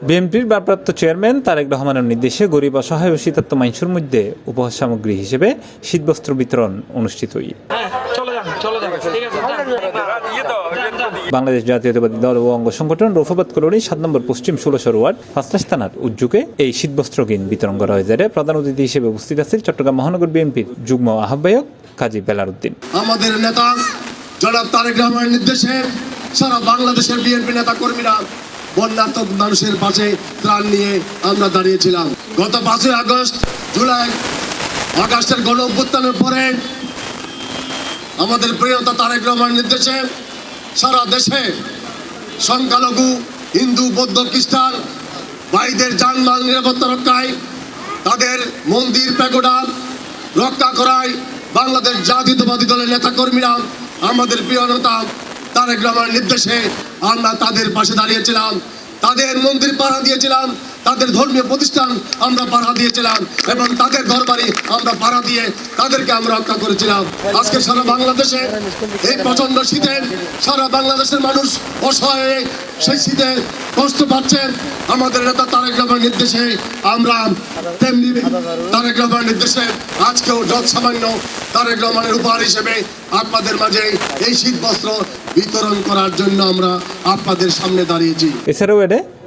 বিএনপির ভারপ্রাপ্ত চেয়ারম্যান তারেক রহমানের নির্দেশে গরিব অসহায় ও শীতার্ত মানুষের মধ্যে উপহার সামগ্রী হিসেবে শীতবস্ত্র বিতরণ অনুষ্ঠিত হয়। বাংলাদেশ জাতীয়তাবাদী দল ও অঙ্গ সংগঠন রৌফাবাদ কলোনি 7 নম্বর পশ্চিম 16 ওয়ার্ড ৫ থানার উদ্যোগে এই শীতবস্ত্র কিন বিতরণ করা হয়েছে। প্রধান অতিথি হিসেবে উপস্থিত আছেন চট্টগ্রাম মহানগর বিএনপির যুগ্ম আহ্বায়ক কাজী বেলাল উদ্দিন। আমাদের নেতা জনাব তারেক রহমানের নির্দেশে সারা বাংলাদেশের বিএনপি নেতা কর্মীরা বন্যার্ত মানুষের পাশে ত্রাণ নিয়ে আমরা দাঁড়িয়েছিলাম। গত 5 আগস্ট জুলাই আগস্টের গণ অভ্যুত্থানের পরে আমাদের প্রিয়তা তারেক রহমানের নির্দেশে সারা দেশে সংখ্যালঘু হিন্দু বৌদ্ধ খ্রিস্টান ভাইদের জানমাল নিরাপত্তা রক্ষায়, তাদের মন্দির প্যাগোডা রক্ষা করায় বাংলাদেশ জাতীয়তাবাদী দলের নেতা কর্মীরা আমাদের প্রিয় নেতা তারেক রহমানের নির্দেশে আমরা তাদের পাশে দাঁড়িয়েছিলাম, তাদের মন্দির পাহারা দিয়েছিলাম, তাদের ধর্মীয় প্রতিষ্ঠান আমরা পাহারা দিয়েছিলাম এবং তাদের ঘরবাড়ি আমরা পাহারা দিয়ে তাদেরকে আমরা রক্ষা করেছিলাম। আজকে সারা বাংলাদেশে এই প্রচন্ড শীতে সারা বাংলাদেশের মানুষ অসহায় সেই শীতে কষ্ট পাচ্ছেন। আমাদের নেতা তারেক রহমানের নির্দেশে আমরা তেমনি তারেক রহমানের নির্দেশে আজকেও যত সামান্য তারেক রহমানের উপহার হিসেবে আপনাদের মাঝে এই শীত বস্ত্র বিতরণ করার জন্য আমরা আপনাদের সামনে দাঁড়িয়েছি। এছাড়াও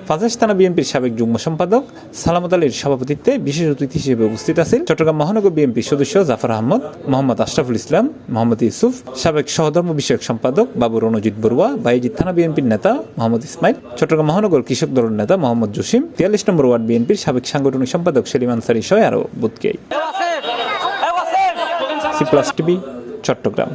ফাজাস থানা বিএনপির সাবেক যুগ্ম সম্পাদক সালামত আলীর সভাপতিত্বে বিশেষ অতিথি হিসেবে উপস্থিত আছেন চট্টগ্রাম মহানগর বিএনপির সদস্য জাফর আহমদ, মোহাম্মদ আশরাফুল ইসলাম, মোহাম্মদ ইউসুফ, সাবেক সহধর্ম বিষয়ক সম্পাদক বাবু রণজিৎ বড়ুয়া, বাইজিৎ থানা বিএনপির নেতা মোহাম্মদ ইসমাইল, চট্টগ্রাম মহানগর কৃষক দলের নেতা মোহাম্মদ জসিম, 43 নম্বর ওয়ার্ড বিএনপির সাবেক সাংগঠনিক সম্পাদক সেলিম আনসারী সহ আরও বুথকেই। C plus TV, Chittagong.